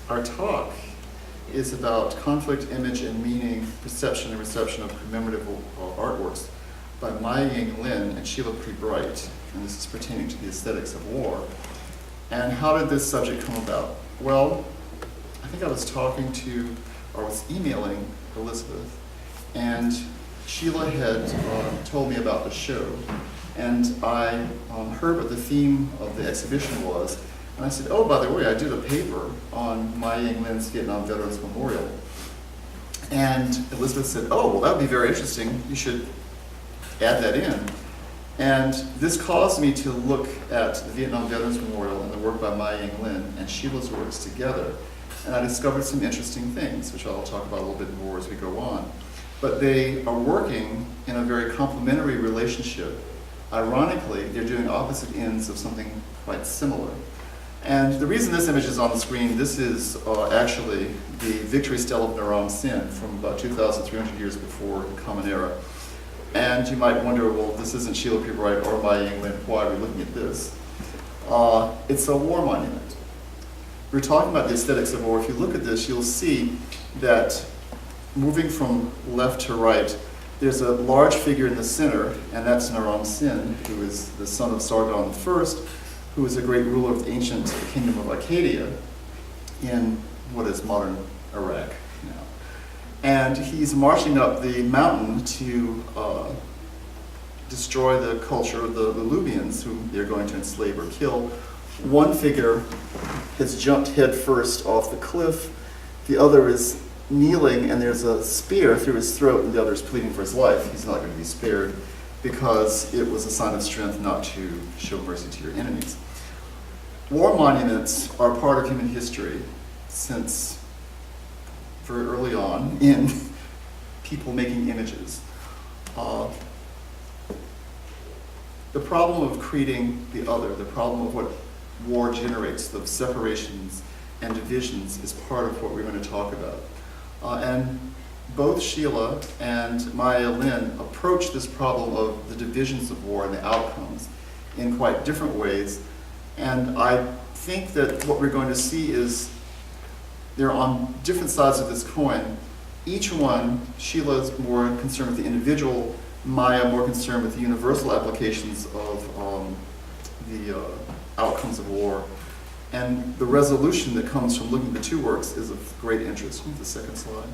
Our talk is about conflict, image, and meaning, perception and reception of commemorative artworks by Maya-Ying Lin and Sheila Pree Bright, and this is pertaining to the aesthetics of war. And how did this subject come about? Well, I think I was talking to, or was emailing Elizabeth, and Sheila had told me about the show, and I heard what the theme of the exhibition was, and I said, oh, by the way, I did a paper on Maya-Ying Lin's Vietnam Veterans Memorial. And Elizabeth said, oh, well, that would be very interesting. You should add that in. And this caused me to look at the Vietnam Veterans Memorial and the work by Maya-Ying Lin and Sheila's works together. And I discovered some interesting things, which I'll talk about a little bit more as we go on. But they are working in a very complementary relationship. Ironically, they're doing opposite ends of something quite similar. And the reason this image is on the screen, this is actually the Victory Stele of Naram Sin from about 2,300 years before the Common Era. And you might wonder, well, this isn't Sheila Pree Bright or Maya-Ying Lin, why are we looking at this? It's a war monument. We're talking about the aesthetics of war. If you look at this, you'll see that moving from left to right, there's a large figure in the center, and that's Naram Sin, who is the son of Sargon I, who was a great ruler of the ancient kingdom of Acadia in what is modern Iraq now. And he's marching up the mountain to destroy the culture of the Lubians, whom they're going to enslave or kill. One figure has jumped head first off the cliff. The other is kneeling, and there's a spear through his throat, and the other is pleading for his life. He's not going to be spared because it was a sign of strength not to show mercy to your enemies. War monuments are part of human history since very early on in people making images. The problem of creating the other, the problem of what war generates, the separations and divisions, is part of what we're going to talk about. And both Sheila and Maya Lin approach this problem of the divisions of war and the outcomes in quite different ways. And I think that what we're going to see is they're on different sides of this coin. Each one, Sheila's more concerned with the individual, Maya more concerned with the universal applications of the outcomes of war. And the resolution that comes from looking at the two works is of great interest. Move the second slide.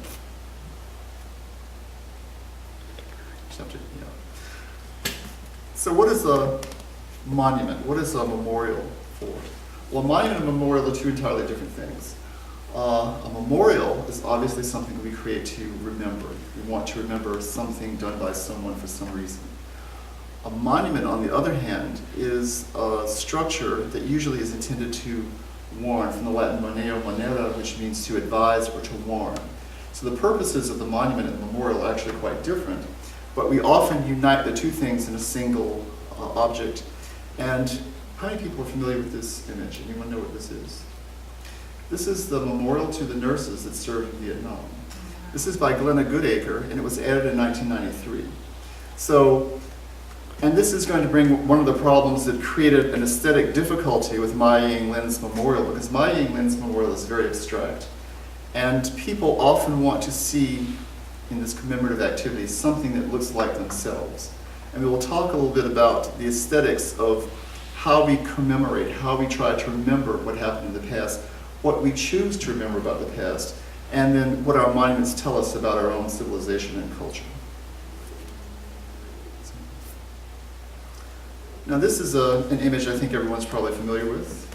So what is a monument? What is a memorial for? Well, a monument and a memorial are two entirely different things. A memorial is obviously something we create to remember. We want to remember something done by someone for some reason. A monument, on the other hand, is a structure that usually is intended to warn, from the Latin moneo, monera, which means to advise or to warn. So the purposes of the monument and the memorial are actually quite different, but we often unite the two things in a single object. And how many people are familiar with this image? Anyone know what this is? This is the memorial to the nurses that served in Vietnam. This is by Glenna Goodacre, and it was added in 1993. So, and this is going to bring one of the problems that created an aesthetic difficulty with Maya-Ying Lin's memorial, because Maya-Ying Lin's memorial is very abstract. And people often want to see in this commemorative activity something that looks like themselves. And we will talk a little bit about the aesthetics of how we commemorate, how we try to remember what happened in the past, what we choose to remember about the past, and then what our monuments tell us about our own civilization and culture. Now this is an image I think everyone's probably familiar with.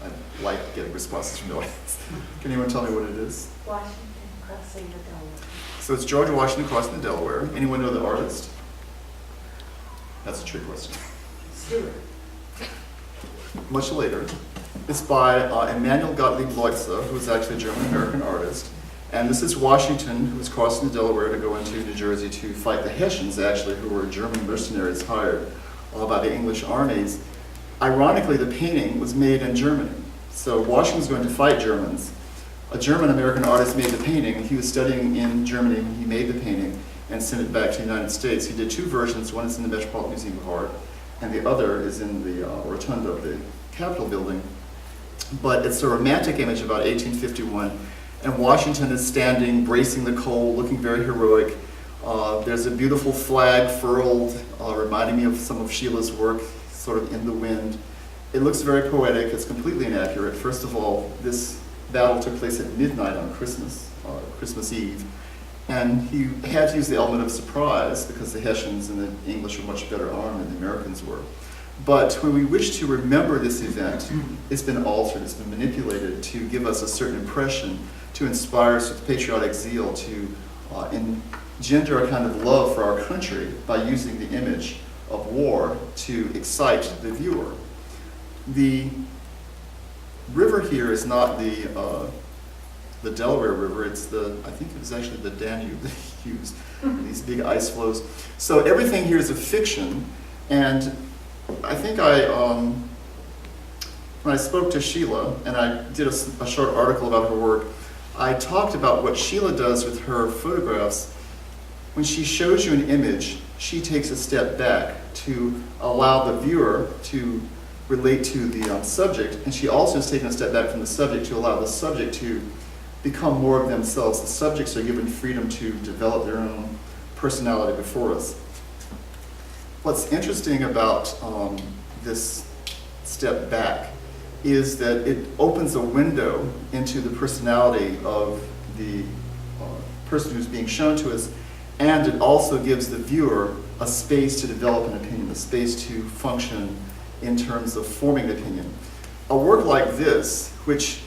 I like getting responses from the audience. Can anyone tell me what it is? Washington crossing the Delaware. So it's George Washington crossing the Delaware. Anyone know the artist? That's a trick question. Stewart. Much later. It's by Emanuel Gottlieb Leutze, who is actually a German-American artist. And this is Washington, who was crossing the Delaware to go into New Jersey to fight the Hessians, actually, who were German mercenaries hired by the English armies. Ironically, the painting was made in Germany. So Washington's going to fight Germans. A German-American artist made the painting. He was studying in Germany when he made the painting and sent it back to the United States. He did two versions. One is in the Metropolitan Museum of Art, and the other is in the rotunda of the Capitol building. but it's a romantic image about 1851, and Washington is standing, bracing the cold, looking very heroic. There's a beautiful flag furled, reminding me of some of Sheila's work, sort of in the wind. It looks very poetic. It's completely inaccurate. First of all, this battle took place at midnight on Christmas Eve, and he had to use the element of surprise because the Hessians and the English were much better armed than the Americans were. But when we wish to remember this event, it's been altered, it's been manipulated to give us a certain impression, to inspire us with patriotic zeal, to engender a kind of love for our country by using the image of war to excite the viewer. The river here is not the Delaware River, it's I think it was actually the Danube that he used, these big ice flows. So everything here is a fiction, and I think when I spoke to Sheila, and I did a short article about her work, I talked about what Sheila does with her photographs. When she shows you an image, she takes a step back to allow the viewer to relate to the subject, and she also has taken a step back from the subject to allow the subject to become more of themselves. The subjects are given freedom to develop their own personality before us. What's interesting about this step back is that it opens a window into the personality of the person who's being shown to us, and it also gives the viewer a space to develop an opinion, a space to function in terms of forming an opinion. A work like this, which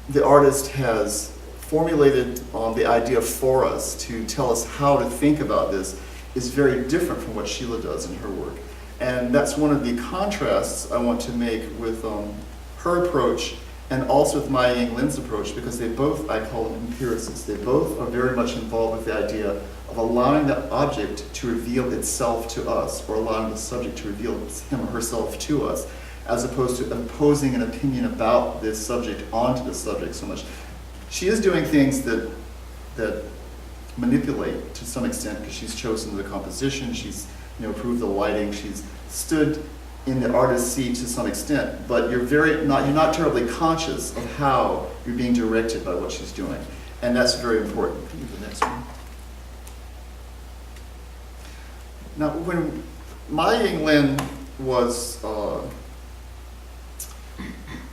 the artist has formulated the idea for us to tell us how to think about this, is very different from what Sheila does in her work. And that's one of the contrasts I want to make with her approach and also with Maya Ying-Lin's approach, because they both, I call them empiricists. They both are very much involved with the idea of allowing the object to reveal itself to us, or allowing the subject to reveal him or herself to us, as opposed to imposing an opinion about this subject onto the subject so much. She is doing things that manipulate to some extent, because she's chosen the composition, she's approved the lighting, she's stood in the artist's seat to some extent, but you're not terribly conscious of how you're being directed by what she's doing, and that's very important. Can you do the next one? Now, when Maya Ying-Lin was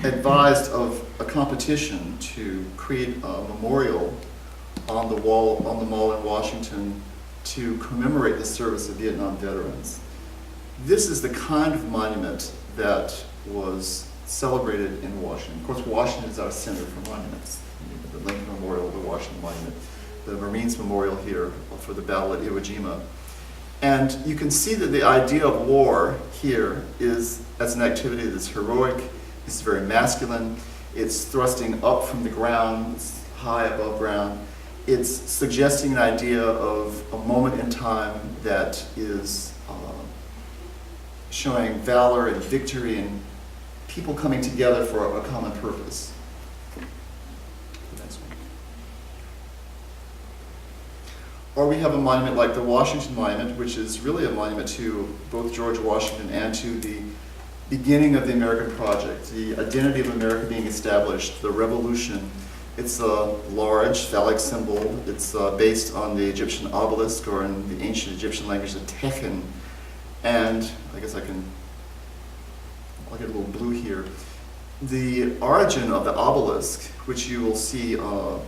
advised of a competition to create a memorial on the wall, on the mall in Washington, to commemorate the service of Vietnam veterans, this is the kind of monument that was celebrated in Washington. Of course, Washington is our center for monuments. The Lincoln Memorial, the Washington Monument, the Marines Memorial here for the battle at Iwo Jima. And you can see that the idea of war here is as an activity that's heroic, it's very masculine, it's thrusting up from the ground, it's high above ground. It's suggesting an idea of a moment in time that is showing valor and victory and people coming together for a common purpose. The next one. Or we have a monument like the Washington Monument, which is really a monument to both George Washington and to the beginning of the American project, the identity of America being established, the revolution. It's a large phallic symbol. It's based on the Egyptian obelisk, or in the ancient Egyptian language, the Techen. And I guess I'll get a little blue here. The origin of the obelisk, which you will see on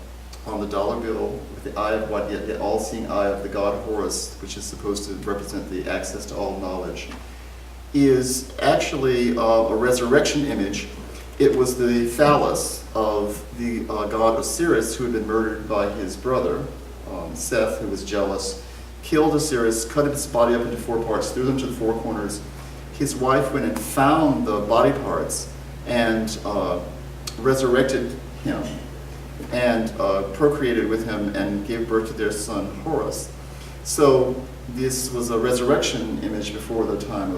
the dollar bill with the eye of what, the all-seeing eye of the god Horus, which is supposed to represent the access to all knowledge, is actually a resurrection image. It was the phallus of the god Osiris, who had been murdered by his brother, Seth, who was jealous, killed Osiris, cut his body up into 4 parts, threw them to the 4 corners. His wife went and found the body parts and resurrected him and procreated with him and gave birth to their son Horus. So this was a resurrection image before the time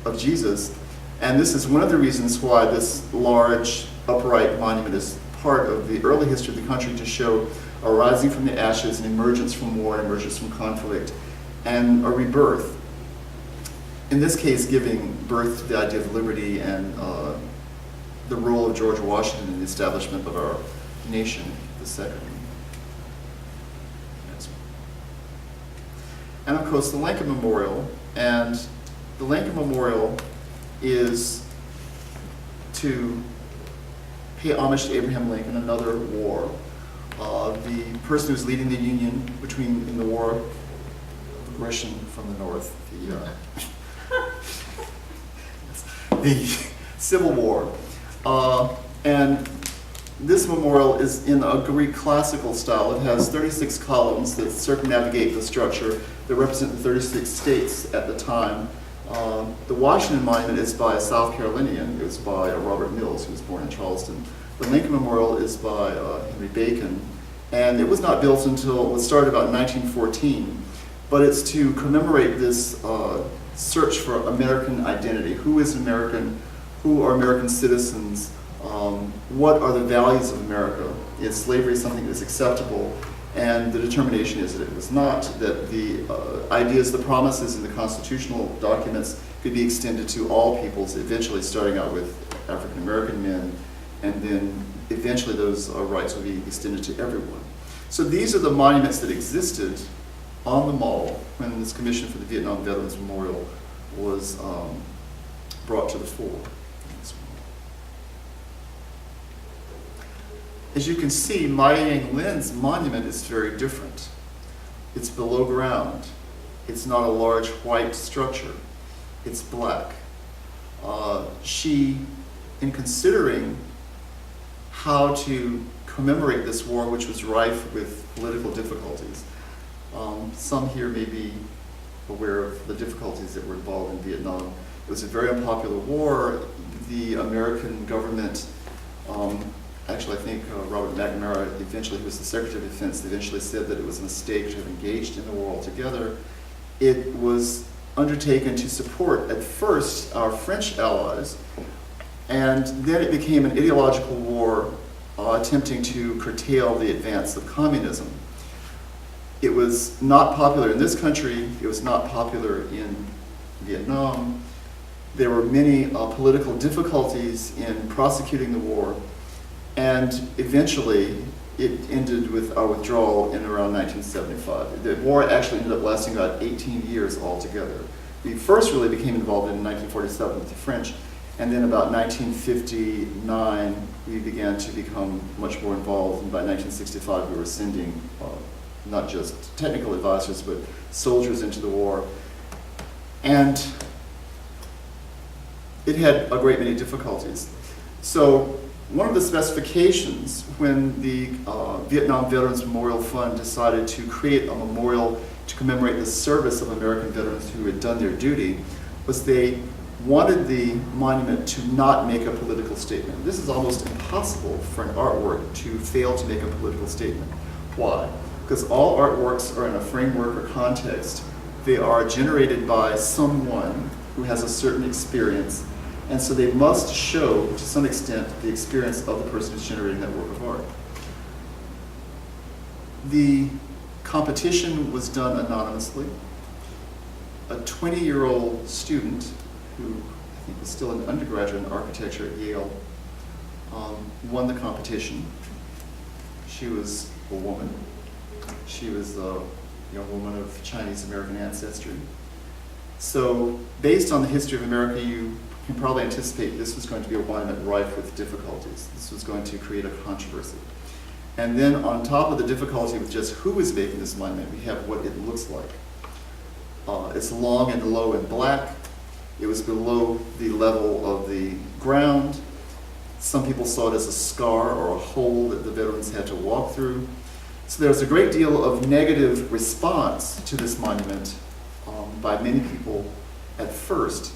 of Jesus. And this is one of the reasons why this large upright monument is part of the early history of the country, to show a rising from the ashes, an emergence from war, an emergence from conflict, and a rebirth. In this case, giving birth to the idea of liberty and the role of George Washington in the establishment of our nation, the second. Next one. And of course, the Lincoln Memorial. And the Lincoln Memorial is to pay homage to Abraham Lincoln, another war. The person who's leading the Union in the war of aggression from the North, the Civil War. And this memorial is in a Greek classical style. It has 36 columns that circumnavigate the structure that represent the 36 states at the time. The Washington Monument is by a South Carolinian. It was by Robert Mills, who was born in Charleston. The Lincoln Memorial is by Henry Bacon. And it was not built until, it was started about 1914. But it's to commemorate this search for American identity. Who is American? Who are American citizens? What are the values of America? Is slavery something that's acceptable? And the determination is that it was not, that the ideas, the promises in the constitutional documents could be extended to all peoples, eventually starting out with African American men, and then eventually those rights will be extended to everyone. So these are the monuments that existed on the mall when this commission for the Vietnam Veterans Memorial was brought to the fore. As you can see, Mai Yang Lin's monument is very different. It's below ground. It's not a large white structure. It's black. She, in considering how to commemorate this war, which was rife with political difficulties, some here may be aware of the difficulties that were involved in Vietnam. It was a very unpopular war. The American government, actually, I think Robert McNamara, eventually, who was the Secretary of Defense, eventually said that it was a mistake to have engaged in the war altogether. It was undertaken to support, at first, our French allies, and then it became an ideological war attempting to curtail the advance of communism. It was not popular in this country. It was not popular in Vietnam. There were many political difficulties in prosecuting the war. And eventually, it ended with our withdrawal in around 1975. The war actually ended up lasting about 18 years altogether. We first really became involved in 1947 with the French, and then about 1959, we began to become much more involved. And by 1965, we were sending not just technical advisors, but soldiers into the war. And it had a great many difficulties. So one of the specifications when the Vietnam Veterans Memorial Fund decided to create a memorial to commemorate the service of American veterans who had done their duty was they wanted the monument to not make a political statement. This is almost impossible for an artwork to fail to make a political statement. Why? Because all artworks are in a framework or context. They are generated by someone who has a certain experience, and so they must show, to some extent, the experience of the person who's generating that work of art. The competition was done anonymously. A 20-year-old student, who I think was still an undergraduate in architecture at Yale, won the competition. She was a woman. She was a young woman of Chinese-American ancestry. So, based on the history of America, you can probably anticipate this was going to be a monument rife with difficulties. This was going to create a controversy. And then on top of the difficulty with just who is making this monument, we have what it looks like. It's long and low and black. It was below the level of the ground. Some people saw it as a scar or a hole that the veterans had to walk through. So there was a great deal of negative response to this monument by many people at first.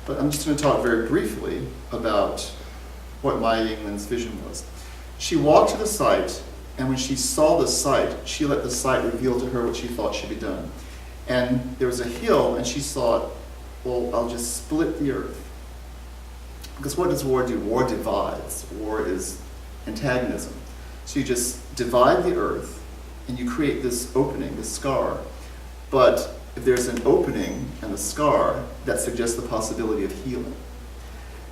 But I'm just going to talk very briefly about what Mai Yang Lin's vision was. She walked to the site, and when she saw the site, she let the site reveal to her what she thought should be done. And there was a hill, and she thought, well, I'll just split the earth. Because what does war do? War divides. War is antagonism. So you just divide the earth, and you create this opening, this scar. But if there's an opening and a scar, that suggests the possibility of healing.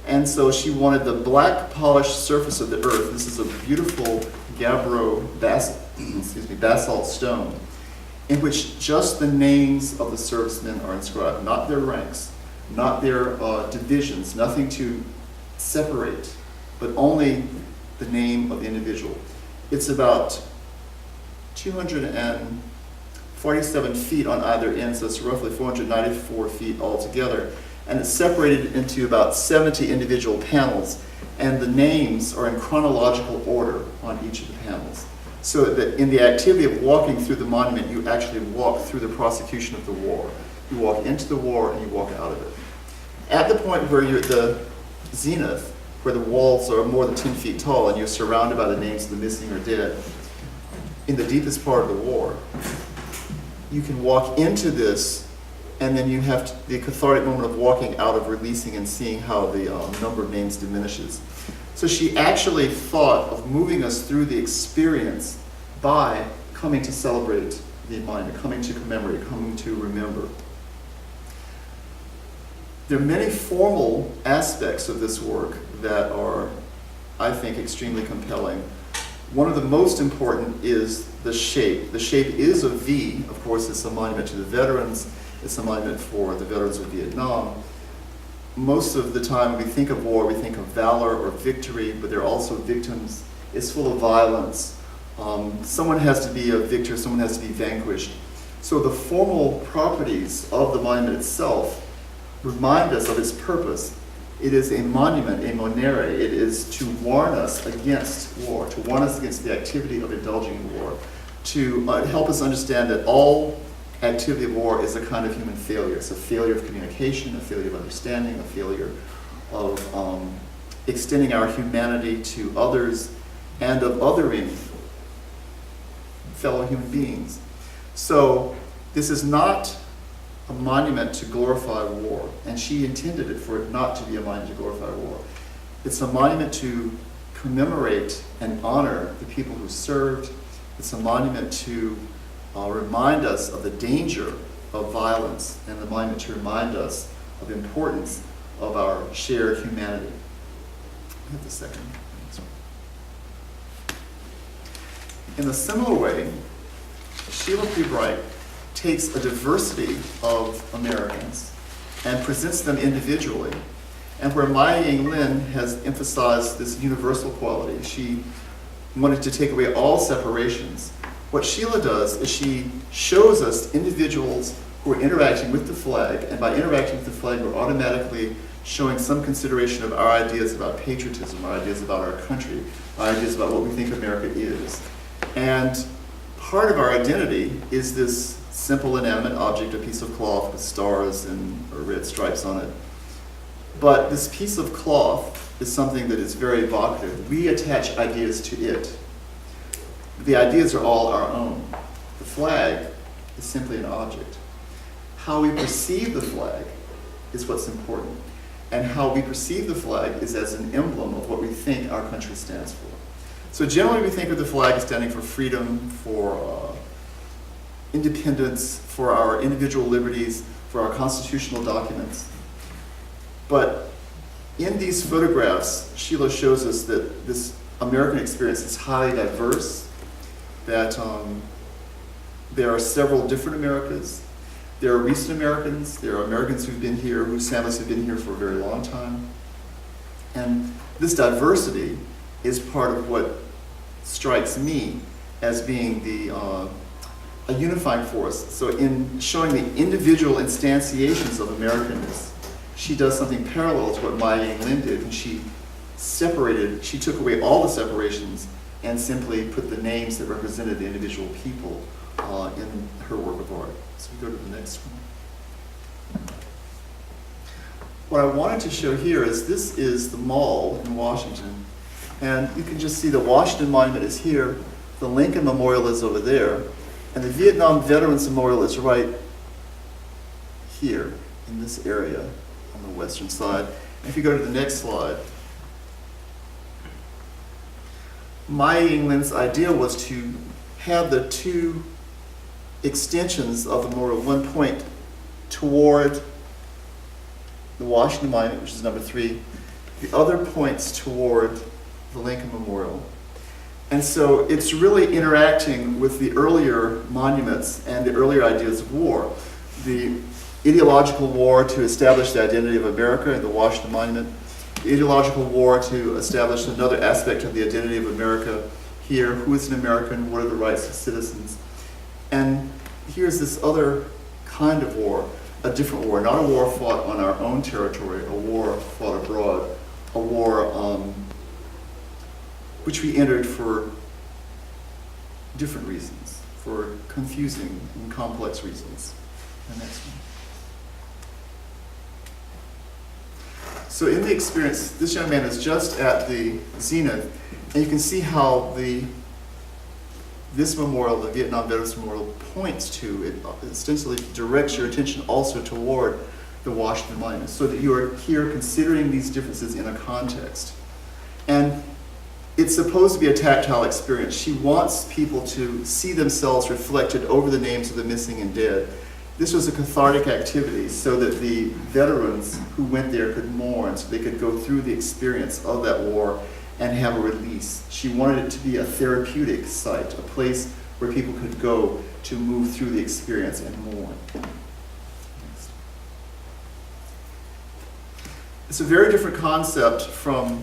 And And so she wanted the black polished surface of the earth. This is a beautiful gabbro basalt stone, in which just the names of the servicemen are inscribed, not their ranks, not their divisions, nothing to separate, but only the name of the individual. It's about 247 feet on either end, so it's roughly 494 feet altogether. And it's separated into about 70 individual panels, and the names are in chronological order on each of the panels. So that in the activity of walking through the monument, you actually walk through the prosecution of the war. You walk into the war and you walk out of it. At the point where you're at the zenith, where the walls are more than 10 feet tall and you're surrounded by the names of the missing or dead, in the deepest part of the war, you can walk into this, and then you have the cathartic moment of walking out, of releasing and seeing how the number of names diminishes. So she actually thought of moving us through the experience by coming to celebrate the monument, coming to commemorate, coming to remember. There are many formal aspects of this work that are, I think, extremely compelling. One of the most important is the shape. The shape is a V. Of course, it's a monument to the veterans. It's a monument for the veterans of Vietnam. Most of the time we think of war, we think of valor or victory, but there are also victims. It's full of violence. Someone has to be a victor, someone has to be vanquished. So the formal properties of the monument itself remind us of its purpose. It is a monument, a monere. It is to warn us against war, to warn us against the activity of indulging in war, to help us understand that all activity of war is a kind of human failure. It's a failure of communication, a failure of understanding, a failure of extending our humanity to others, and of othering fellow human beings. So this is not a monument to glorify war, and she intended it for it not to be a monument to glorify war. It's a monument to commemorate and honor the people who served. It's a monument to remind us of the danger of violence, and the monument to remind us of the importance of our shared humanity. I have the second. In a similar way, Sheila Pree Bright takes a diversity of Americans and presents them individually. And where Maya Ying-lin has emphasized this universal quality, she wanted to take away all separations. What Sheila does is she shows us individuals who are interacting with the flag, and by interacting with the flag, we're automatically showing some consideration of our ideas about patriotism, our ideas about our country, our ideas about what we think America is. And part of our identity is this simple inanimate object, a piece of cloth with stars and red stripes on it. But this piece of cloth is something that is very evocative. We attach ideas to it. The ideas are all our own. The flag is simply an object. How we perceive the flag is what's important. And how we perceive the flag is as an emblem of what we think our country stands for. So generally we think of the flag as standing for freedom, for independence, for our individual liberties, for our constitutional documents. But in these photographs, Sheila shows us that this American experience is highly diverse, that there are several different Americas. There are recent Americans, there are Americans who've been here, whose families have been here for a very long time. And this diversity is part of what strikes me as being a unifying force. So in showing the individual instantiations of Americanness, she does something parallel to what Maya Ying-lin did when she took away all the separations and simply put the names that represented the individual people in her work of art. So we go to the next one. What I wanted to show here is this is the mall in Washington. And you can just see the Washington Monument is here, the Lincoln Memorial is over there, and the Vietnam Veterans Memorial is right here in this area on the western side. And if you go to the next slide, Maya Ying-lin's idea was to have the two extensions of the memorial, one point toward the Washington Monument, which is number 3, The other points toward the Lincoln Memorial. And so it's really interacting with the earlier monuments and the earlier ideas of war. The ideological war to establish the identity of America in the Washington Monument, the ideological war to establish another aspect of the identity of America here, who is an American, what are the rights of citizens. And here's this other kind of war, a different war, not a war fought on our own territory, a war fought abroad, a war which we entered for different reasons, for confusing and complex reasons. The next one. So in the experience, this young man is just at the zenith, and you can see how this memorial, the Vietnam Veterans Memorial, points to, it ostensibly directs your attention also toward the Washington Monument, so that you are here considering these differences in a context. And it's supposed to be a tactile experience. She wants people to see themselves reflected over the names of the missing and dead. This was a cathartic activity so that the veterans who went there could mourn, so they could go through the experience of that war and have a release. She wanted it to be a therapeutic site, a place where people could go to move through the experience and mourn. It's a very different concept from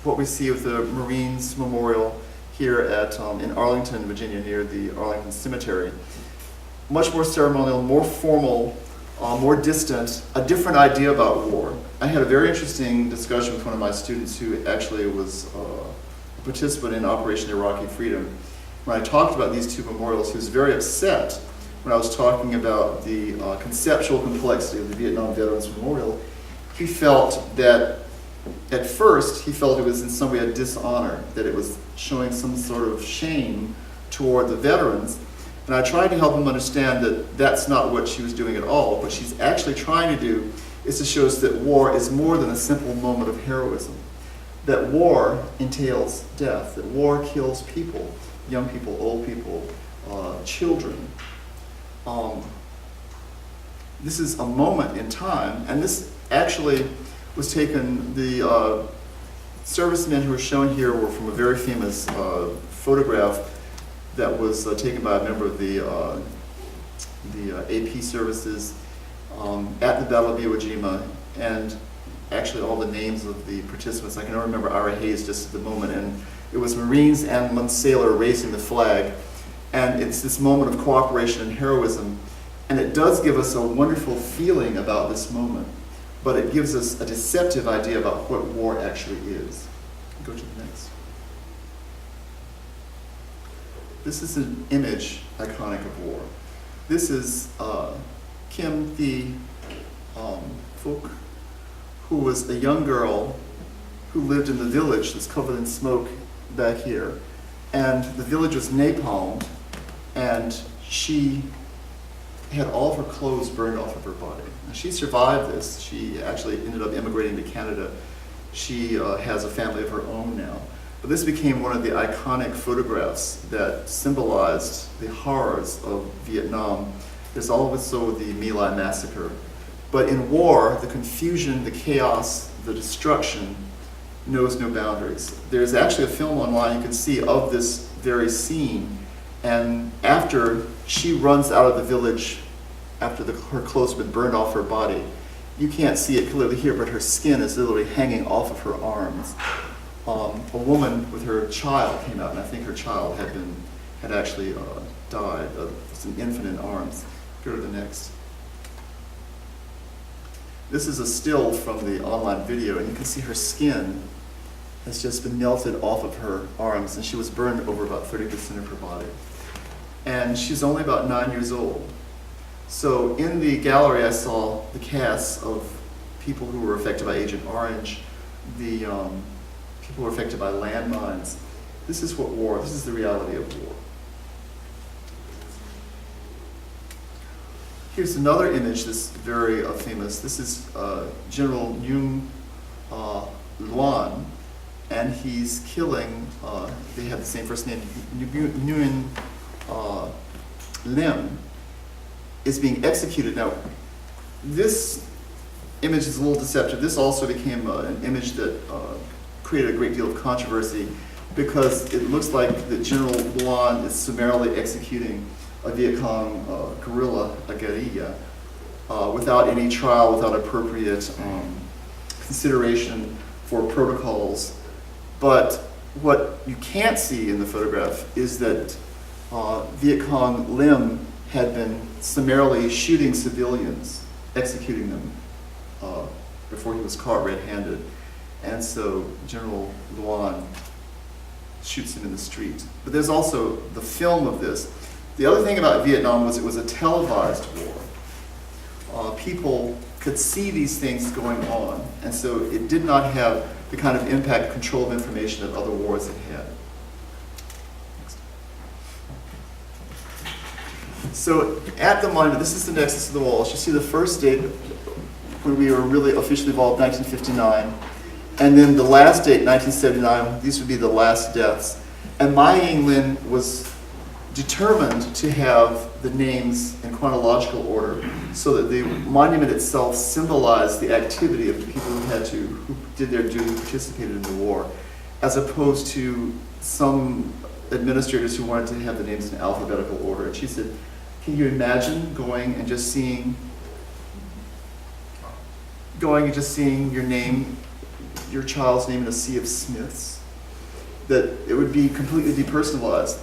what we see with the Marines Memorial here at in Arlington, Virginia, near the Arlington Cemetery. Much more ceremonial, more formal, more distant, a different idea about war. I had a very interesting discussion with one of my students who actually was a participant in Operation Iraqi Freedom. When I talked about these two memorials, he was very upset when I was talking about the conceptual complexity of the Vietnam Veterans Memorial. He felt that at first, he felt it was in some way a dishonor, that it was showing some sort of shame toward the veterans. And I tried to help him understand that that's not what she was doing at all. What she's actually trying to do is to show us that war is more than a simple moment of heroism. That war entails death, that war kills people, young people, old people, children. This is a moment in time, and this actually was taken, the servicemen who are shown here were from a very famous photograph that was taken by a member of the AP services at the Battle of Iwo Jima, and actually all the names of the participants. I can remember Ira Hayes just at the moment, and it was Marines and one sailor raising the flag, and it's this moment of cooperation and heroism, and it does give us a wonderful feeling about this moment, but it gives us a deceptive idea about what war actually is. Go to the next. This is an image iconic of war. This is Kim Thi Phuc, who was a young girl who lived in the village that's covered in smoke back here. And the village was napalmed, and she had all of her clothes burned off of her body. Now, she survived this. She actually ended up immigrating to Canada. She has a family of her own now. But this became one of the iconic photographs that symbolized the horrors of Vietnam. There's also the My Lai massacre. But in war, the confusion, the chaos, the destruction knows no boundaries. There's actually a film online you can see of this very scene. And after she runs out of the village, after her clothes have been burned off her body, you can't see it clearly here, but her skin is literally hanging off of her arms. A woman with her child came out, and I think her child had actually died. It's an infant in arms. Go to the next. This is a still from the online video, and you can see her skin has just been melted off of her arms, and she was burned over about 30% of her body. And she's only about 9 years old. So in the gallery, I saw the casts of people who were affected by Agent Orange, the people who were affected by landmines. This is this is the reality of war. Here's another image that's very famous. This is General Nguyen Loan, and he's killing, they have the same first name, Nguyen Lim, is being executed. Now, this image is a little deceptive. This also became an image that created a great deal of controversy because it looks like that General Luan is summarily executing a Viet Cong guerrilla, a guerrilla, without any trial, without appropriate consideration for protocols. But what you can't see in the photograph is that Viet Cong Lim had been summarily shooting civilians, executing them before he was caught red-handed. And so General Luan shoots him in the street. But there's also the film of this. The other thing about Vietnam was it was a televised war. People could see these things going on, and so it did not have the kind of impact control of information that other wars had had. Next. So at the monument, this is the nexus of the walls. You see the first date when we were really officially involved, 1959, and then the last date, 1979. These would be the last deaths. And Mai Ying-lin was determined to have the names in chronological order so that the monument itself symbolized the activity of the people who did their duty, participated in the war, as opposed to some administrators who wanted to have the names in alphabetical order. And she said, can you imagine going and just seeing your name, your child's name in a sea of Smiths? That it would be completely depersonalized.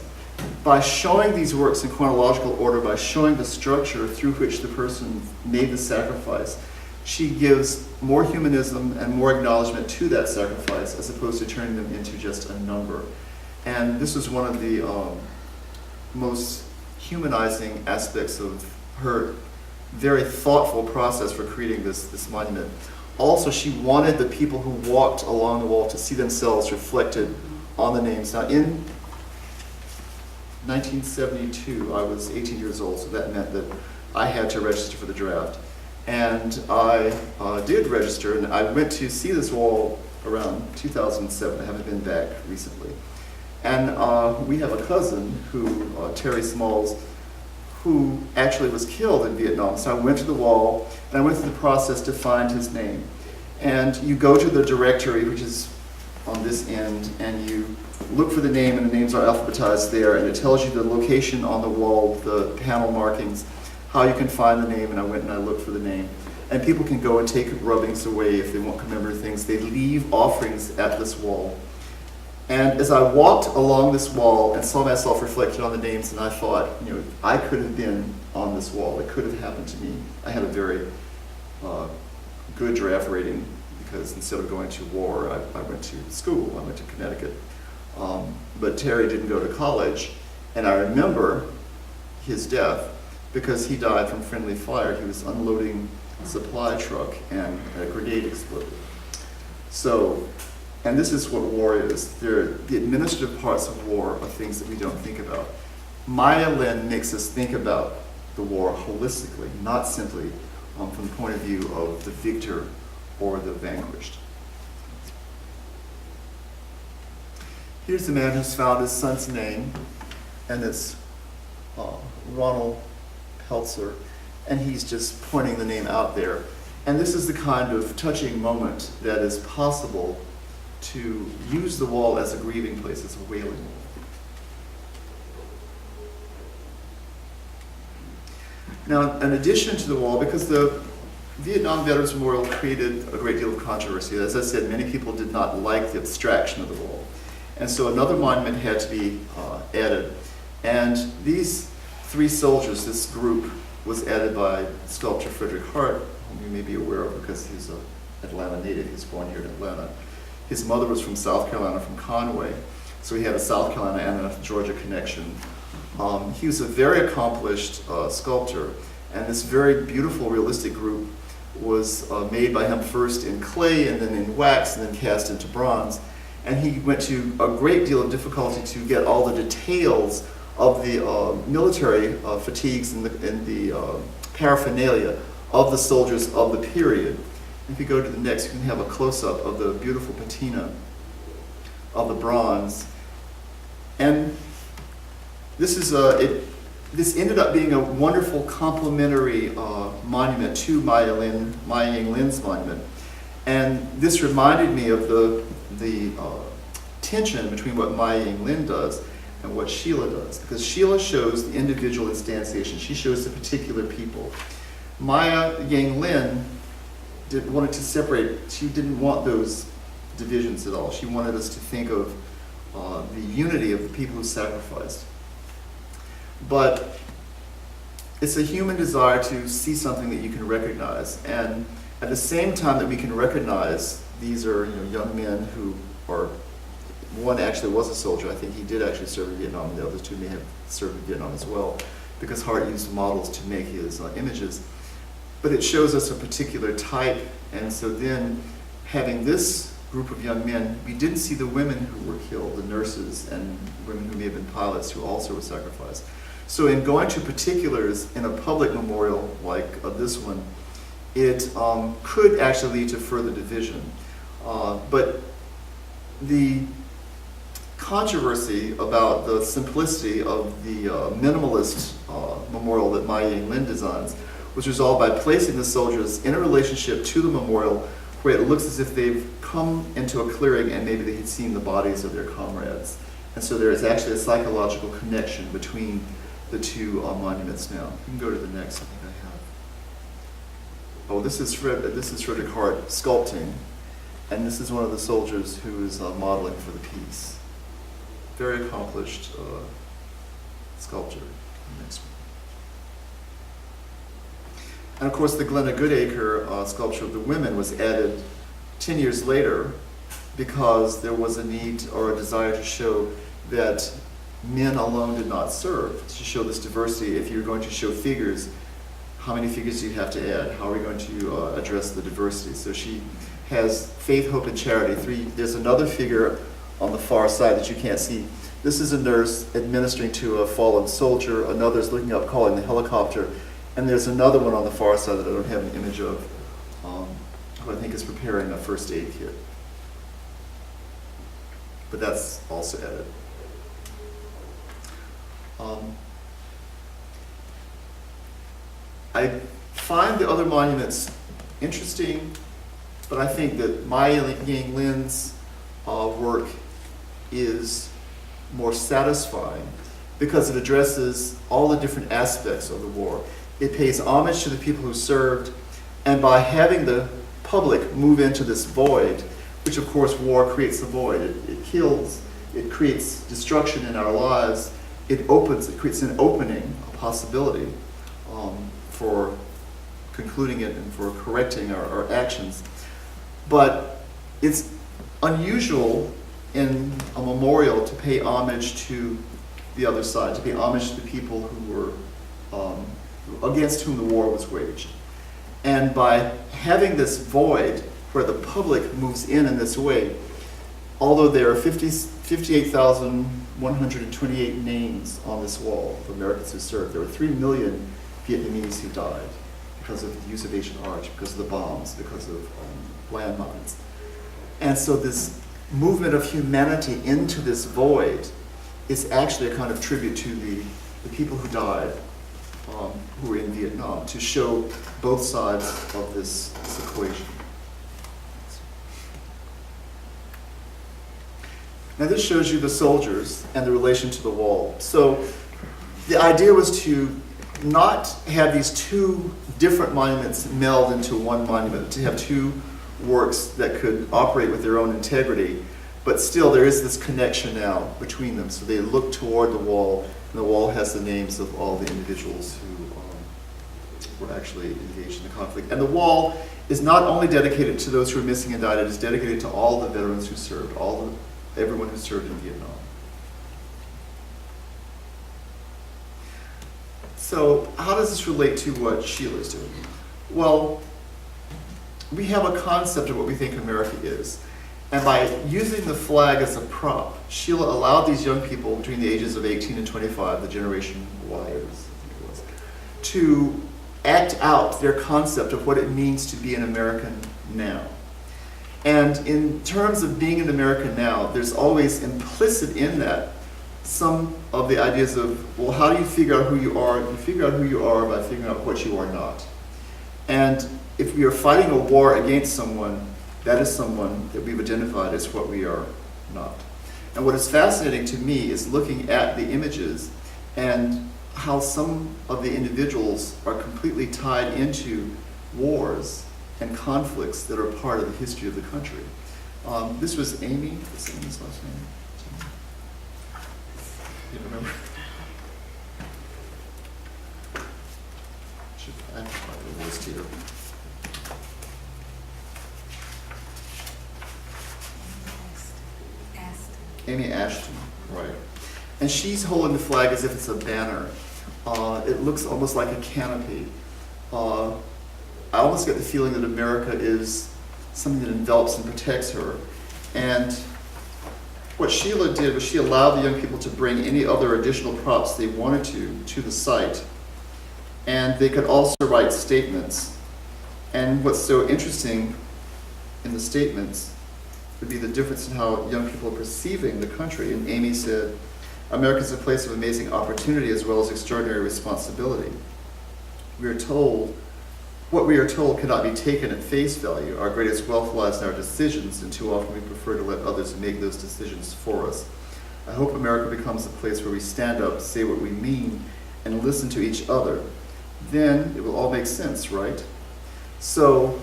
By showing these works in chronological order, by showing the structure through which the person made the sacrifice, she gives more humanism and more acknowledgement to that sacrifice as opposed to turning them into just a number. And this was one of the most humanizing aspects of her very thoughtful process for creating this monument. Also, she wanted the people who walked along the wall to see themselves reflected on the names. Now, in 1972, I was 18 years old, so that meant that I had to register for the draft. And I did register, and I went to see this wall around 2007. I haven't been back recently. And we have a cousin who, Terry Smalls, who actually was killed in Vietnam. So I went to the wall, and I went through the process to find his name. And you go to the directory, which is on this end, and you look for the name, and the names are alphabetized there, and it tells you the location on the wall, the panel markings, how you can find the name, and I went and I looked for the name. And people can go and take rubbings away if they want commemorative things. They leave offerings at this wall. And as I walked along this wall and saw myself reflected on the names, and I thought, I could have been on this wall. It could have happened to me. I had a very good draft rating because instead of going to war, I went to school. I went to Connecticut. But Terry didn't go to college, and I remember his death because he died from friendly fire. He was unloading a supply truck and a grenade exploded. So, and this is what war is. The administrative parts of war are things that we don't think about. Maya Lin makes us think about the war holistically, not simply from the point of view of the victor or the vanquished. Here's the man who's found his son's name, and it's Ronald Peltzer, and he's just pointing the name out there. And this is the kind of touching moment that is possible to use the wall as a grieving place, as a wailing wall. Now, in addition to the wall, because the Vietnam Veterans Memorial created a great deal of controversy. As I said, many people did not like the abstraction of the wall. And so another monument had to be added. And these three soldiers, this group, was added by sculptor Frederick Hart, whom you may be aware of because he's an Atlanta native. He was born here in Atlanta. His mother was from South Carolina, from Conway. So he had a South Carolina and a Georgia connection. He was a very accomplished sculptor. And this very beautiful, realistic group was made by him first in clay and then in wax and then cast into bronze. And he went to a great deal of difficulty to get all the details of the military fatigues and the paraphernalia of the soldiers of the period. If you go to the next, you can have a close-up of the beautiful patina of the bronze. And this is this ended up being a wonderful complementary monument to Maya Ying-lin's monument. And this reminded me of the tension between what Maya Ying-lin does and what Sheila does. Because Sheila shows the individual instantiation. She shows the particular people. Maya Ying-lin wanted to separate. She didn't want those divisions at all. She wanted us to think of the unity of the people who sacrificed. But it's a human desire to see something that you can recognize. And at the same time that we can recognize these are young men who are, one actually was a soldier. I think he did actually serve in Vietnam, and the other two may have served in Vietnam as well, because Hart used models to make his images. But it shows us a particular type, and so then having this group of young men, we didn't see the women who were killed, the nurses and women who may have been pilots who also were sacrificed. So in going to particulars in a public memorial like this one, it could actually lead to further division. But the controversy about the simplicity of the minimalist memorial that Maya Ying-lin designs was resolved by placing the soldiers in a relationship to the memorial where it looks as if they've come into a clearing and maybe they had seen the bodies of their comrades. And so there is actually a psychological connection between the two monuments now. You can go to the next, I think I have. Oh, this is Friedberg Hart sculpting, and this is one of the soldiers who is modeling for the piece. Very accomplished sculptor. Next one. And of course, the Glenna Goodacre sculpture of the women was added 10 years later because there was a need or a desire to show that men alone did not serve, to show this diversity. If you're going to show figures, how many figures do you have to add? How are we going to address the diversity? So she has faith, hope, and charity. There's another figure on the far side that you can't see. This is a nurse administering to a fallen soldier. Another's looking up, calling the helicopter. And there's another one on the far side that I don't have an image of, who I think is preparing a first aid kit. But that's also added. I find the other monuments interesting, but I think that Maya Ying-lin's work is more satisfying because it addresses all the different aspects of the war. It pays homage to the people who served, and by having the public move into this void, which of course war creates a void, it kills, it creates destruction in our lives, it creates an opening, a possibility for concluding it and for correcting our actions. But it's unusual in a memorial to pay homage to the other side, to pay homage to the people who were against whom the war was waged. And by having this void where the public moves in this way, although there are 58,128 names on this wall of Americans who served, there were 3 million Vietnamese who died because of the use of Agent Orange, because of the bombs, because of landmines. And so this movement of humanity into this void is actually a kind of tribute to the people who died, who were in Vietnam, to show both sides of this equation. Now this shows you the soldiers and the relation to the wall. So the idea was to not have these two different monuments meld into one monument, to have two works that could operate with their own integrity, but still there is this connection now between them. So they look toward the wall, and the wall has the names of all the individuals who were actually engaged in the conflict. And the wall is not only dedicated to those who are missing and died, it is dedicated to all the veterans who served, everyone who served in Vietnam. So how does this relate to what Sheila's doing? Well, we have a concept of what we think America is. And by using the flag as a prop, Sheila allowed these young people between the ages of 18 and 25, the Generation Y, to act out their concept of what it means to be an American now. And in terms of being an American now, there's always implicit in that some of the ideas of, well, how do you figure out who you are? You figure out who you are by figuring out what you are not. And if we are fighting a war against someone, that is someone that we've identified as what we are not. And what is fascinating to me is looking at the images and how some of the individuals are completely tied into wars and conflicts that are part of the history of the country. This was Amy. What's Amy's last name? You remember? I have the list here. Amy Ashton, right. And she's holding the flag as if it's a banner. It looks almost like a canopy. I almost get the feeling that America is something that envelops and protects her. And what Sheila did was she allowed the young people to bring any other additional props they wanted to the site. And they could also write statements. And what's so interesting in the statements would be the difference in how young people are perceiving the country. And Amy said, America is a place of amazing opportunity as well as extraordinary responsibility. What we are told cannot be taken at face value. Our greatest wealth lies in our decisions, and too often we prefer to let others make those decisions for us. I hope America becomes a place where we stand up, say what we mean, and listen to each other. Then it will all make sense, right? So,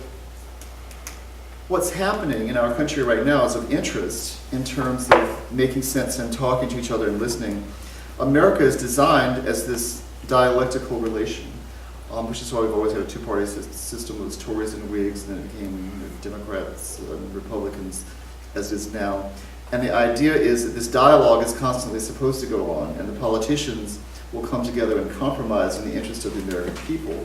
what's happening in our country right now is of interest in terms of making sense and talking to each other and listening. America is designed as this dialectical relation, which is why we've always had a two-party system. It was Tories and Whigs, and then it became Democrats and Republicans, as it is now. And the idea is that this dialogue is constantly supposed to go on, and the politicians will come together and compromise in the interest of the American people.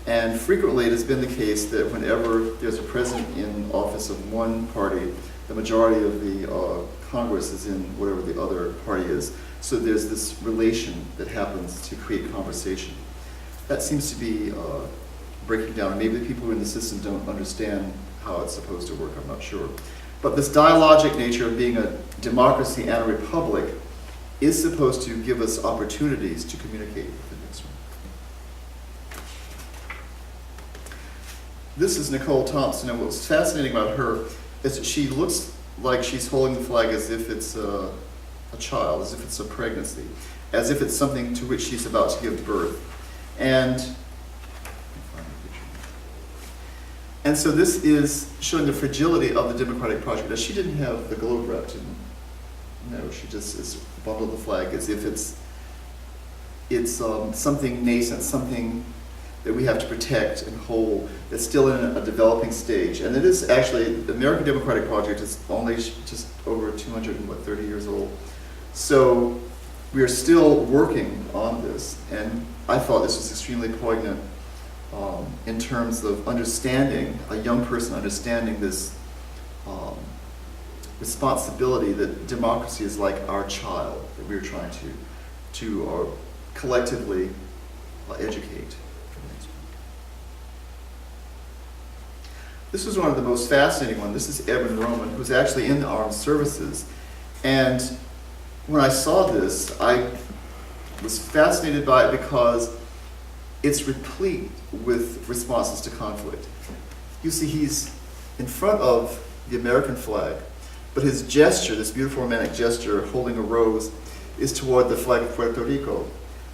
And frequently it has been the case that whenever there's a president in office of one party, the majority of the Congress is in whatever the other party is. So there's this relation that happens to create conversation. That seems to be breaking down. Maybe the people who are in the system don't understand how it's supposed to work, I'm not sure. But this dialogic nature of being a democracy and a republic is supposed to give us opportunities to communicate with the next one. This is Nicole Thompson, and what's fascinating about her is that she looks like she's holding the flag as if it's a child, as if it's a pregnancy, as if it's something to which she's about to give birth. And so this is showing the fragility of the democratic project. Now, she didn't have the globe wrapped in. No, she just is bundled the flag as if it's something nascent, something that we have to protect and hold, that's still in a developing stage. And it is actually, the American Democratic Project is only just over 230 years old. So we are still working on this, and I thought this was extremely poignant in terms of understanding, a young person understanding this responsibility that democracy is like our child that we're trying to collectively educate. This was one of the most fascinating ones. This is Edwin Roman, who's actually in the armed services. And when I saw this, I was fascinated by it because it's replete with responses to conflict. You see, he's in front of the American flag, but his gesture, this beautiful romantic gesture, holding a rose, is toward the flag of Puerto Rico.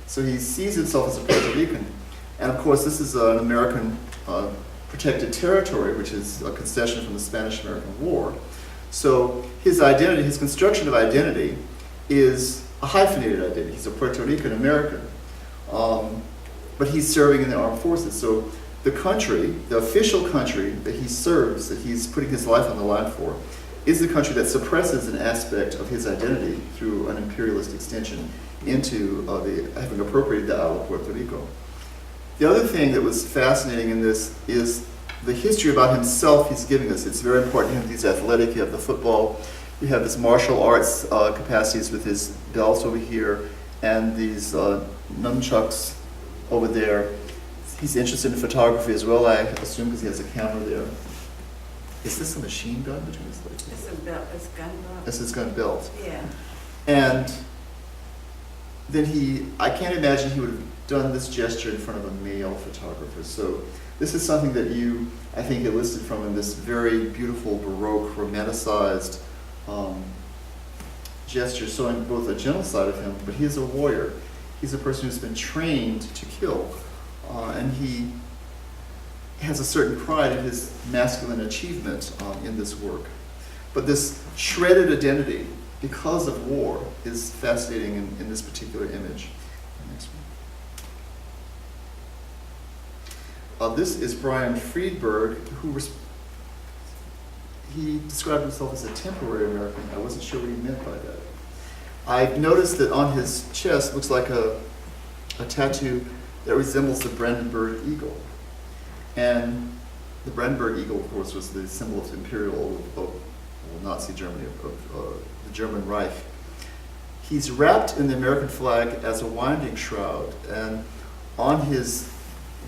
So he sees himself as a Puerto Rican. And of course, this is an American protected territory, which is a concession from the Spanish-American War. So his identity, his construction of identity, is a hyphenated identity. He's a Puerto Rican American, but he's serving in the armed forces. So the country, the official country that he serves, that he's putting his life on the line for, is the country that suppresses an aspect of his identity through an imperialist extension into having appropriated the Isle of Puerto Rico. The other thing that was fascinating in this is the history about himself he's giving us. It's very important to him. He's athletic. You have the football. You have his martial arts capacities with his belt over here and these nunchucks over there. He's interested in photography as well, I assume, because he has a camera there. Is this a machine gun between his legs? It's a belt, it's gun belt. This is gun belt. Yeah. And then I can't imagine he would have done this gesture in front of a male photographer. So this is something that I think, enlisted from in this very beautiful Baroque, romanticized gesture, showing both a gentle side of him, but he is a warrior. He's a person who's been trained to kill, and he has a certain pride in his masculine achievement in this work. But this shredded identity, because of war, is fascinating in this particular image. Next one. This is Brian Friedberg, he described himself as a temporary American. I wasn't sure what he meant by that. I noticed that on his chest looks like a tattoo that resembles the Brandenburg eagle. And the Brandenburg eagle, of course, was the symbol of imperial, Nazi Germany, of the German Reich. He's wrapped in the American flag as a winding shroud, and on his,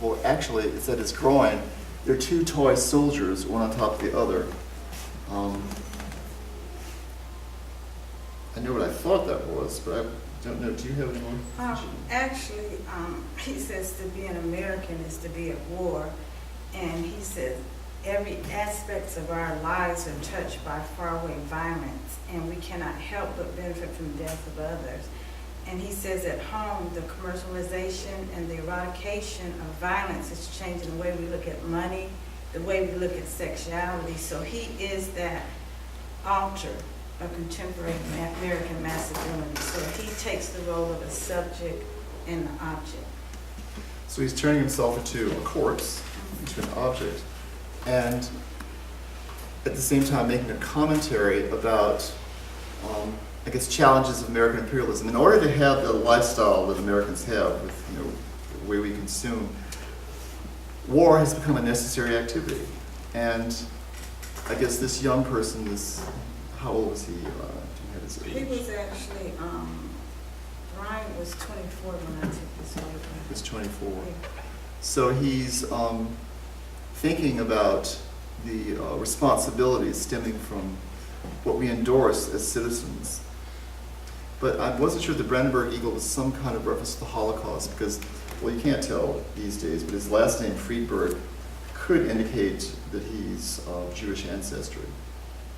well, actually, it's at his groin, there are two toy soldiers, one on top of the other. I know what I thought that was, but I don't know. Do you have any more? Actually, he says to be an American is to be at war, and he says every aspect of our lives are touched by faraway violence, and we cannot help but benefit from the death of others. And he says at home, the commercialization and the eradication of violence is changing the way we look at money, the way we look at sexuality. So he is that altar of contemporary American masculinity. So he takes the role of a subject and the object. So he's turning himself into a corpse, into an object, and at the same time making a commentary about, I guess, challenges of American imperialism. In order to have the lifestyle that Americans have, with the way we consume, war has become a necessary activity. And I guess this young person is, how old was he? Do you have his age? He was actually, Brian was 24 when I took this photograph. He was 24. Yeah. So he's thinking about the responsibilities stemming from what we endorse as citizens. But I wasn't sure the Brandenburg eagle was some kind of reference to the Holocaust, because, well, you can't tell these days, but his last name, Friedberg, could indicate that he's of Jewish ancestry.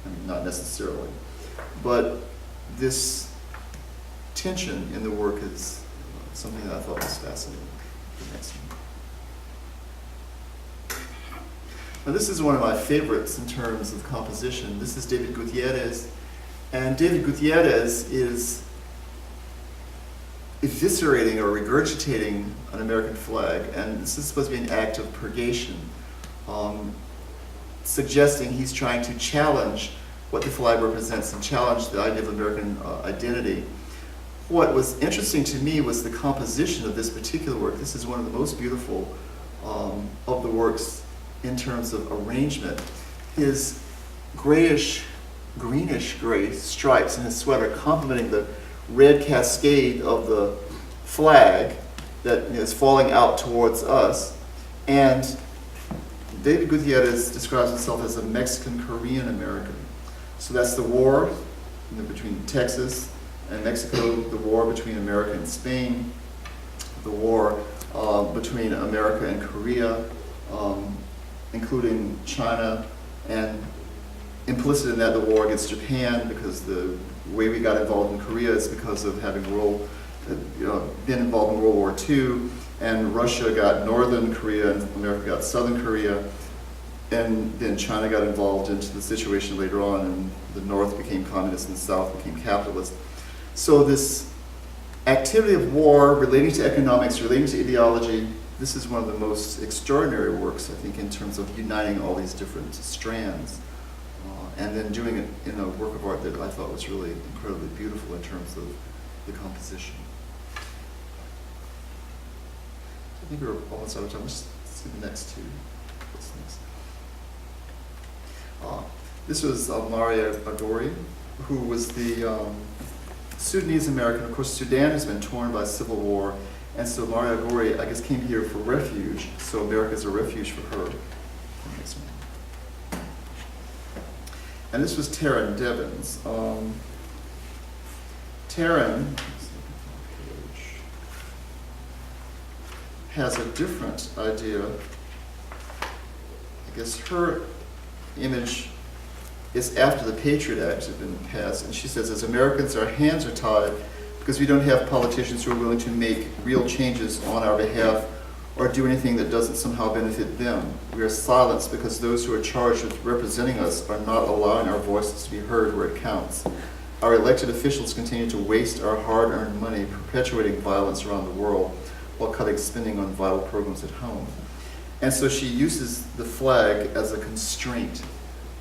I mean, not necessarily. But this tension in the work is something that I thought was fascinating. The next one. Now, this is one of my favorites in terms of composition. This is David Gutierrez. And David Gutierrez is eviscerating or regurgitating an American flag. And this is supposed to be an act of purgation, suggesting he's trying to challenge what the flag represents and challenge the idea of American identity. What was interesting to me was the composition of this particular work. This is one of the most beautiful of the works in terms of arrangement. His greenish gray stripes in his sweater complementing the red cascade of the flag that is falling out towards us. And David Gutierrez describes himself as a Mexican-Korean American. So that's the war between Texas and Mexico, the war between America and Spain, the war between America and Korea, including China, and implicit in that the war against Japan, because the way we got involved in Korea is because of having been involved in World War II, and Russia got Northern Korea and America got Southern Korea, and then China got involved into the situation later on, and the North became communist and the South became capitalist. So this activity of war relating to economics, relating to ideology, this is one of the most extraordinary works, I think, in terms of uniting all these different strands, and then doing it in a work of art that I thought was really incredibly beautiful in terms of the composition. I think we're almost out of time. Let's see the next two. What's next? This was Ilaria Edori, who was the Sudanese American. Of course, Sudan has been torn by civil war, and so Ilaria Edori, I guess, came here for refuge. So America is a refuge for her. Next one. And this was Taryn Devens. Taryn, has a different idea. I guess her image is after the Patriot Act had been passed, and she says, as Americans, our hands are tied because we don't have politicians who are willing to make real changes on our behalf or do anything that doesn't somehow benefit them. We are silenced because those who are charged with representing us are not allowing our voices to be heard where it counts. Our elected officials continue to waste our hard-earned money perpetuating violence around the world while cutting spending on vital programs at home. And so she uses the flag as a constraint.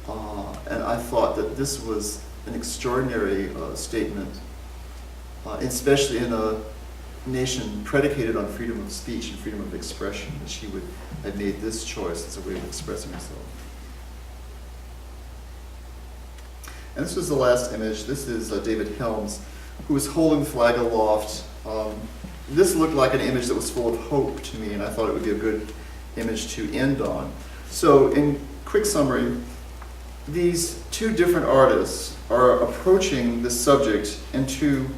And I thought that this was an extraordinary statement, especially in a nation predicated on freedom of speech and freedom of expression, that she would have made this choice as a way of expressing herself. And this was the last image. This is David Helms, who was holding the flag aloft. This looked like an image that was full of hope to me, and I thought it would be a good image to end on. So in quick summary, these two different artists are approaching this subject in two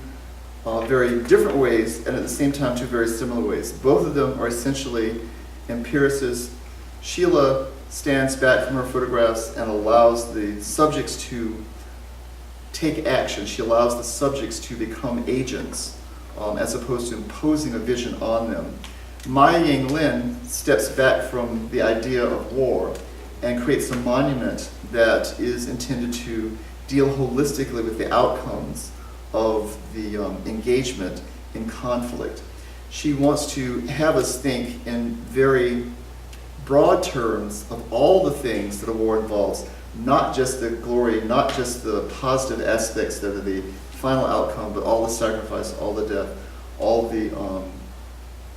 very different ways, and at the same time two very similar ways. Both of them are essentially empiricists. Sheila stands back from her photographs and allows the subjects to take action. She allows the subjects to become agents as opposed to imposing a vision on them. Maya Yang Lin steps back from the idea of war and creates a monument that is intended to deal holistically with the outcomes of the engagement in conflict. She wants to have us think in very broad terms of all the things that a war involves, not just the glory, not just the positive aspects that are the final outcome, but all the sacrifice, all the death, all the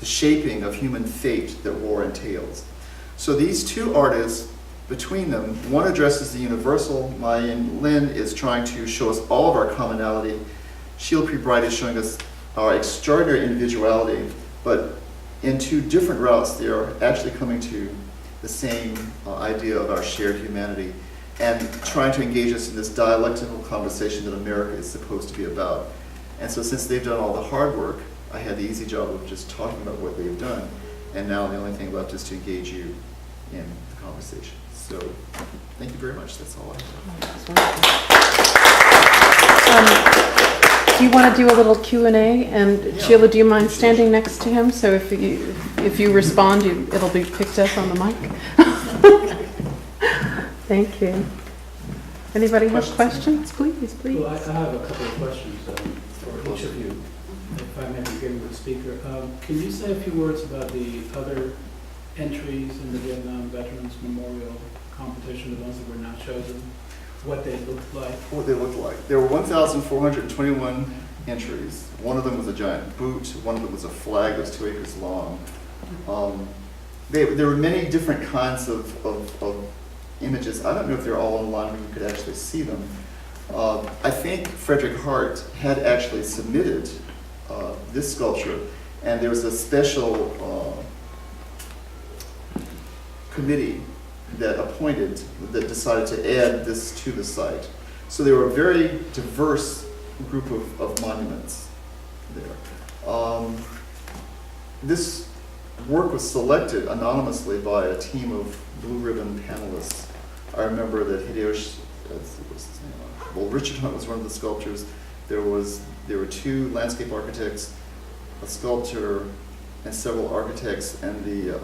shaping of human fate that war entails. So these two artists, between them, one addresses the universal. Maya Yang Lin is trying to show us all of our commonality. Sheila Pree Bright is showing us our extraordinary individuality, but in two different routes, they are actually coming to the same idea of our shared humanity and trying to engage us in this dialectical conversation that America is supposed to be about. And so since they've done all the hard work, I had the easy job of just talking about what they've done, and now the only thing left is to engage you in the conversation. So thank you very much. That's all I have. Do you want to do a little Q&A? And Yeah. Sheila, do you mind standing next to him? So if you respond, it'll be picked up on the mic. Thank you. Anybody have questions? Please. Well, I have a couple of questions for each of you, if I may begin with the speaker. Can you say a few words about the other entries in the Vietnam Veterans Memorial Competition, the ones that were not chosen, what they looked like? What they looked like. There were 1,421 entries. One of them was a giant boot. One of them was a flag that was 2 acres long. There were many different kinds of images. I don't know if they're all online where you could actually see them. I think Frederick Hart had actually submitted this sculpture, and there was a special committee that that decided to add this to the site. So there were a very diverse group of monuments there. This work was selected anonymously by a team of blue ribbon panelists. I remember that Richard Hunt was one of the sculptors. There were 2 landscape architects, a sculptor, and several architects, and the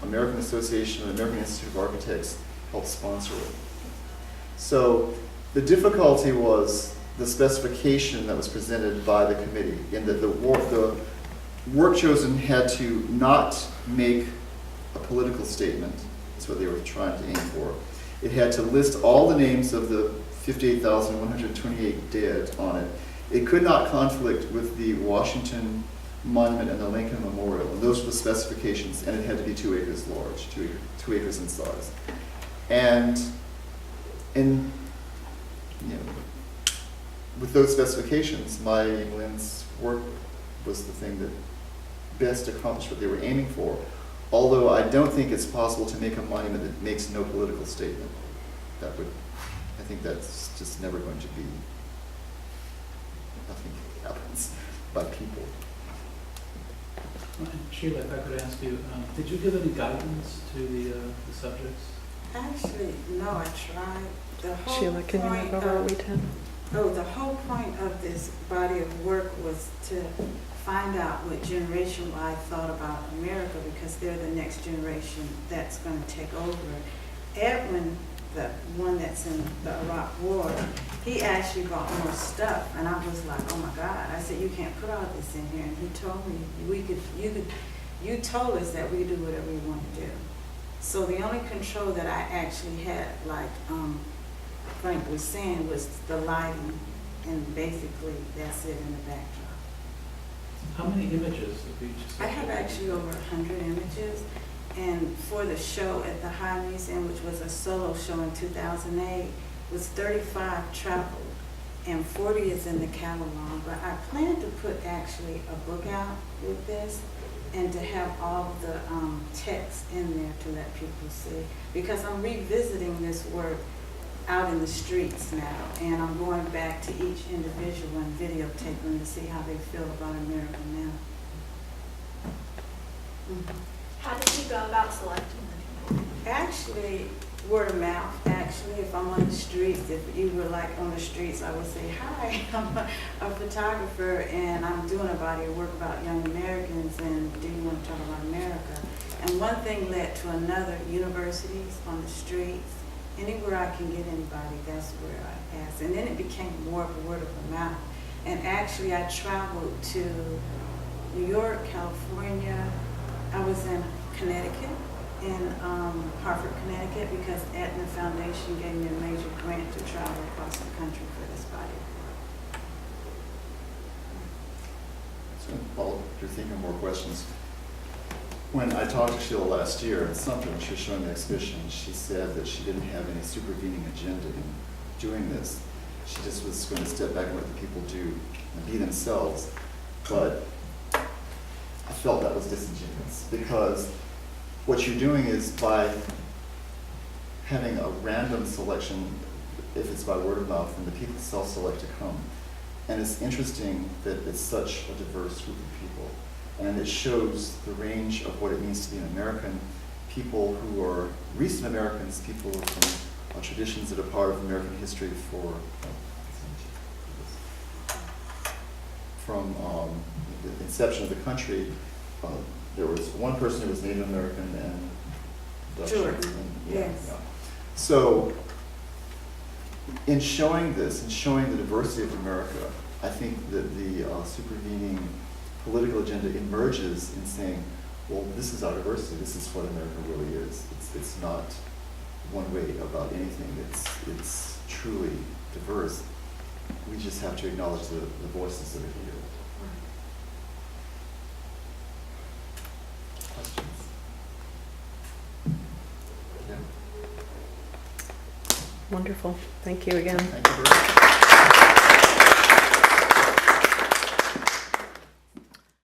American Association and American Institute of Architects helped sponsor it. So the difficulty was the specification that was presented by the committee, in that the work chosen had to not make a political statement. That's what they were trying to aim for. It had to list all the names of the 58,128 dead on it. It could not conflict with the Washington Monument and the Lincoln Memorial. And those were the specifications, and it had to be 2 acres large, 2 acres in size. And with those specifications, Maya Yang Lin's work was the thing that best accomplished what they were aiming for. Although I don't think it's possible to make a monument that makes no political statement. I think that's just never going to be, nothing happens by people. Sheila, if I could ask you, did you give any guidance to the subjects? Actually, no, I tried. The whole Sheila, can you point move over a of- wee tab? Oh, the whole point of this body of work was to find out what generation I thought about America, because they're the next generation that's going to take over. Edwin, the one that's in the Iraq War, he actually brought more stuff, and I was like, oh my God. I said, you can't put all this in here. And he told me, you told us that we could do whatever we want to do. So the only control that I actually had, like Frank was saying, was the lighting, and basically that's it in the backdrop. How many images of each subject? I have actually over 100 images, and for the show at the High Museum, which was a solo show in 2008, was 35 traveled, and 40 is in the catalog. But I plan to put actually a book out with this, and to have all of the text in there to let people see, because I'm revisiting this work out in the streets now, and I'm going back to each individual and videotaping them to see how they feel about America now. How did you go about selecting the people? Actually, word of mouth. Actually, if I'm on the streets, if you were like on the streets, I would say, hi, I'm a photographer, and I'm doing a body of work about young Americans, and do you want to talk about America? And one thing led to another. Universities, on the streets, anywhere I can get anybody, that's where I asked. And then it became more of a word of mouth. And actually, I traveled to New York, California. I was in Connecticut, in Hartford, Connecticut, because Aetna Foundation gave me a major grant to travel across the country for this body of work. So, while you're thinking of more questions, when I talked to Sheila last year at something, when she was showing the exhibition, she said that she didn't have any supervening agenda in doing this. She just was going to step back and let the people do and be themselves. But I felt that was disingenuous, because what you're doing is, by having a random selection, if it's by word of mouth, and the people self-select to come. And it's interesting that it's such a diverse group of people. And it shows the range of what it means to be an American, people who are recent Americans, people from traditions that are part of American history from the inception of the country. There was one person who was Native American and Dutch. George, and, yes. Yeah. So in showing this, and showing the diversity of America, I think that the supervening political agenda emerges in saying, well, this is our diversity. This is what America really is. It's not one way about anything. It's truly diverse. We just have to acknowledge the voices that are here. Questions? Yeah. Wonderful. Thank you again. Thank you very much.